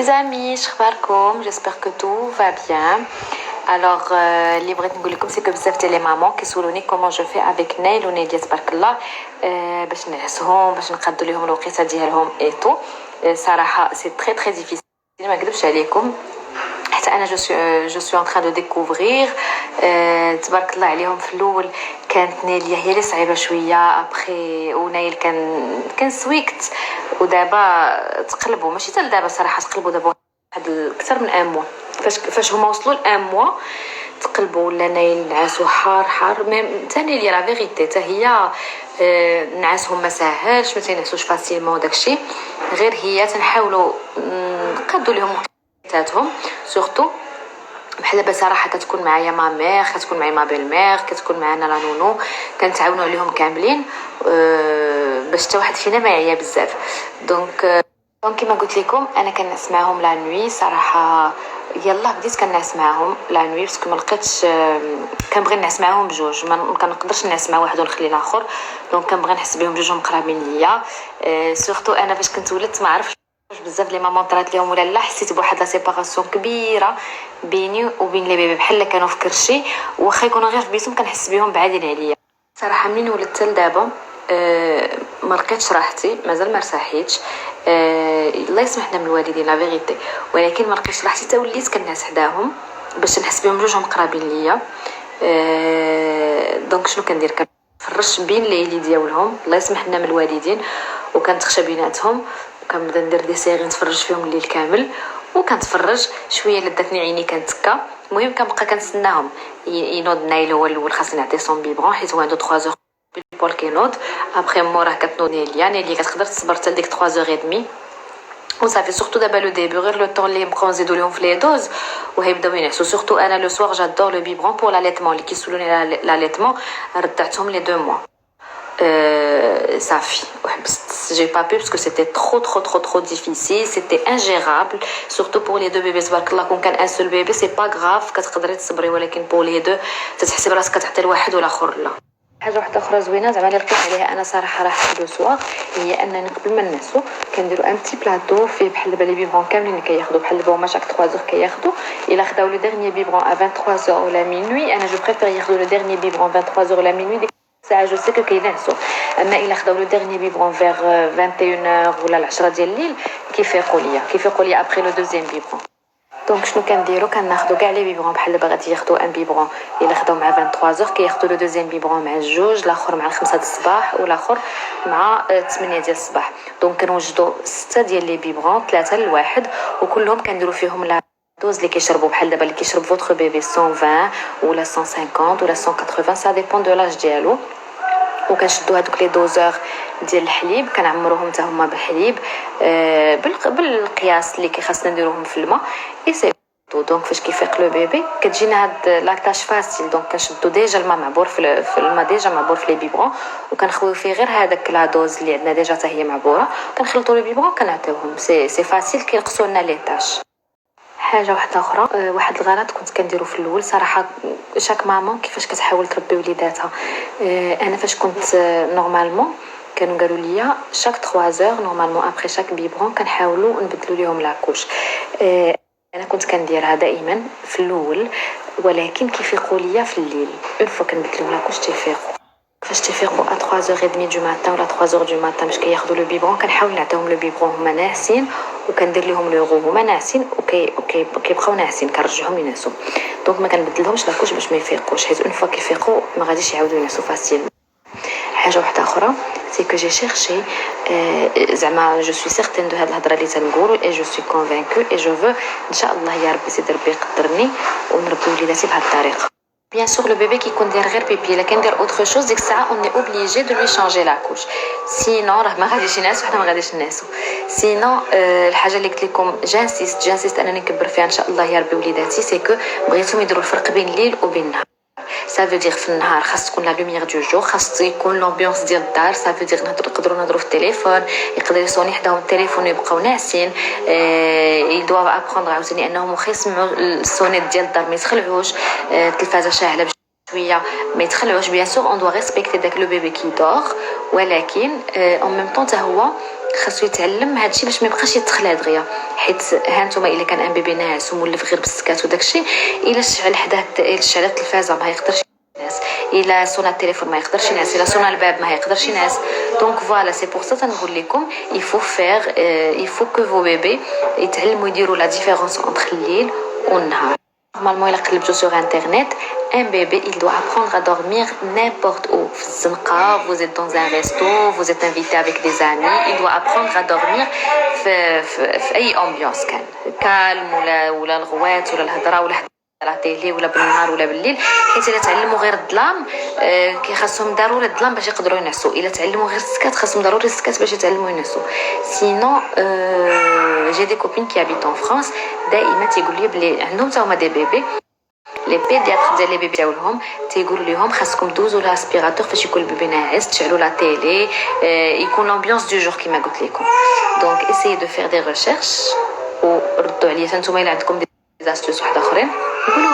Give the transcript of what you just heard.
Les amis, شخباركم؟ j'espère que tout va bien. Alors اللي بغيت نقول لكم سي كو بزاف ديال لي مامون كيسولوني كومون جو في افيك نايل ونيديا تبارك الله باش نعسهم باش نقادو ليهم الوقيته ديالهم اي تو. صراحه سي تري ديفيسيل ما نكذبش عليكم، حتى انا جو سوي ان تران دو ديكوفرير. تبارك الله عليهم في الاول كانت نيليا هي اللي صعيبه شويه ابخي ونايل كان سويكت، ودابا تقلبوا ماشي حتى دابا صراحه تقلبوا دابا واحد اكثر من ان موا. فاش هما وصلوا لان موا تقلبوا ولا نايل نعاسو حار ميم ثاني لي لا فيغيتي حتى هي. نعاسهم ما ساهلش، ما تينعسوش فاسيلمون داكشي، غير هي تنحاولوا نقادوا لهم وقتاتهم سورتو. بحال دابا صراحه كتكون معايا ما مير، كتكون معايا ما بيل مير، كتكون معنا لا نونو، كنتعاونوا عليهم كاملين باش حتى واحد فينا ما يعيا بزاف. دونك كما قلت لكم انا كنعس معاهم لا نوي صراحه. يلا بديت كنعس معاهم لا نوي باسكو ما لقيتش، كنبغي نعس معاهم بجوج، ما كنقدرش نعس مع واحد ونخلي الاخر. دونك كنبغي نحس بهم بجوجهم قرابين ليا. سورتو انا فاش كنت ولدت ما عرفتش بزاف لي مامون طرات ليهم ولا لا، حسيت بواحد لا سيباراسيون كبيره بيني وبين لي بيبي بحال كانوا في كرشي، واخا يكونوا غير في بيتهم كنحس بهم بعادين عليا. صراحه منين ولدت لدابا ما لقيتش راحتي، مازال ما ارتاحيتش. الله يسمح لنا من الوالدين لا فيغيتي، ولكن ما لقيتش راحتي حتى وليت كنعس حداهم باش نحس بهم بجوجهم قرابين ليا. دونك شنو كندير؟ كنفرش بين ليلي ديالهم الله يسمح لنا من الوالدين، وكنتخشى بيناتهم وكنبدا ندير دي سيري نتفرج فيهم الليل كامل، وكنتفرج شويه لداتني عيني كنتكا. المهم كنبقى كنتسناهم ينوض نايل هو الاول، خاصني نعطيه صون بيبرون حيت هو عنده 3 اور بول كينوض. ابخي موراه كتنوض نيليا كتقدر تصبر حتى ديك 3 اور دمي وصافي. سورتو دابا لو ديبي غير لو طون اللي نبقاو نزيدو لهم في لي دوز وهيبداو ينعسوا. سورتو انا لو سوار جادور لو بيبرون بور لاليتمون، اللي كيسولوني لاليتمون ردعتهم لي 2 موا. صافي وحبست، جي با بي باسكو سيتي trop difficile, c'était ingérable surtout pour les deux bébés. تبارك الله كون كان ان سول بيبي سي با غراف كتقدري تصبري، ولكن بور لي دو تتحسي براسك كتعطي لواحد والاخر لا. حاجه واحده اخرى زوينه زعما اللي لقيت عليها انا صراحه راحت لو سوار، هي انني قبل ما ننعسو كنديروا ان بتي بلاطو فيه بحال دابا لي بيبرون كاملين كياخذوا بحال دابا هما شاك 3 اور كياخذوا. الا خداو لو ديرني بيبرون ا 23 اور ولا مينوي، انا جو بريفير ياخذوا لو ديرني بيبرون 23 اور ولا مينوي ساعه جو سي كو كينعسوا. اما الا خداو لو ديرني بيبرون فيغ 21 ولا 10 ديال الليل كيفيقوا ليا ابري لو دوزيام بيبرون. دونك شنو كنديروا؟ كناخذوا كاع لي بيبرون بحال دابا غادي ياخذوا ان بيبرون الا خداو مع 23 كياخذوا لو دوزيام بيبرون مع الجوج، الاخر مع 5 د الصباح والاخر مع 8 ديال الصباح. دونك كنوجدوا 6 ديال لي بيبرون 3 لواحد، وكلهم كنديروا فيهم لا دوز اللي كيشربوا. بحال دابا اللي كيشرب فوتر بيبي 120 ولا 150 ولا 180 سا ديبون دو لاج ديالو. وكنشدوا هذوك لي دوزور ديال الحليب كنعمروهم حتى هما بالحليب بالقياس اللي خاصنا نديروهم في الماء اي سي. دونك فاش كيفيق لو بيبي كتجينا هاد لاكتاج فاسيل. دونك كنشدوا ديجا الماء معبور في الماء ديجا معبور في لي بيبرون، وكنخويو فيه غير هذاك لا دوز اللي عندنا ديجا حتى هي معبوره، كنخلطوا لي بيبرون كنعطيوهم. سي فاسيل كينقصوا لنا لي طاش. حاجه واحده اخرى، واحد الغلط كنت كنديرو في الاول صراحه، شاك مامون كيفاش كتحاول تربي وليداتها. انا فاش كنت نورمالمون كانوا قالوا لي شاك 3 اور نورمالمون ابري شاك بيبرون كنحاولوا نبدلوا ليهم لاكوش. انا كنت كنديرها دائما في الاول، ولكن كيفيقوا ليا في الليل اون فوا كنبدلوا لاكوش تيفيقوا. فاش تيفيقوا ا 3h30 دو ماتان ولا 3h دو ماتان باش كياخذوا لو بيبرون كنحاول نعطيهم لو بيبرون هما ناعسين، وكندير لهم لو غو هما ناعسين كيبقاو ناعسين كنرجعهم ينعسوا. دونك ما كنبدلهمش لاكوش باش ما يفيقوش، حيت اون فوا كيفيقوا ما غاديش يعاودوا ينعسوا فاسيل. حاجه واحده اخرى سي كو جي شيرشي، زعما جو سوي سيغتين دو هاد الهضره اللي تنقولوا اي جو سوي كونفانكو اي جو فو ان شاء الله يا ربي سيدي ربي يقدرني ونربي وليداتي بهاد الطريقه. بيان سور لو بيبي كيكون داير غير بيبي، الا كندير اوتر شوز ديك الساعه اون اي اوبليجي دو لوي شانجي لاكوش، سينون راه ما غاديش ينعس وحنا ما غاديش نعسو. سينون الحاجه اللي قلت لكم جانسيست انني نكبر فيها ان شاء الله يا ربي وليداتي، سي كو بغيتهم يديروا الفرق بين الليل وبين النهار. ça veut dire في النهار خاص تكون لا لوميير دو جور، خاص يكون لومبيونس ديال الدار. ça veut dire نقدروا نهضروا في التليفون، يقدر يصوني حداهم التليفون ويبقاو ناعسين. يدوا ابروندر عاوتاني انهم واخا يسمعوا السونيت ديال الدار ما يتخلعوش، التلفازه شاعله باش ما يتخلوش بيان سور اون دو ريسبكتي داك لو بيبي كي دور ولكن اون ميم طون حتى هو خاصو يتعلم هادشي باش ما يبقاش يتخلى دغيا حيت ها نتوما الا كان ان بيبي ناعس ومولف غير بالسكات وداكشي الا شعل حداه شعل التلفازه ما يقدرش ينعس الا صونا التليفون ما يقدرش ينعس الا صونا الباب ما يقدرش ينعس دونك فوالا سي بور سا تنقول لكم يفو فير يفو كو فو بيبي يتعلموا يديروا لا ديفيرونس انتر الليل والنهار. Normalement, il a قلبتو sur internet, un bébé, il doit apprendre à dormir n'importe où. Vous êtes dans un resto, vous êtes invité avec des amis, il doit apprendre à dormir في أي ambiance كان calme ولا الغوات ولا الهضرة ولا على تيلي ولا بالنهار ولا بالليل حيت الا تعلموا غير الظلام كيخاصهم ضروري الظلام باش يقدروا ينعسوا الا تعلموا غير السكات خاصهم ضروري السكات باش يتعلموا ينعسوا سينو جي دي كوبين كي هابيت ان فرانس دائما تيقول لي بلي عندهم حتى هما دي بيبي لي بيدياتر ديال لي بيبي تاعهم تيقولوا لهم خاصكم دوزوا لاسبيراتور فاش يكون البيبي ناعس تشعلوا لا تيلي يكون لامبيونس دو جور كيما قلت لكم دونك اسيي دو فير دي ريشيرش وردوا عليا نتوما الا عندكم دي زاستوس واحد اخرين قولوا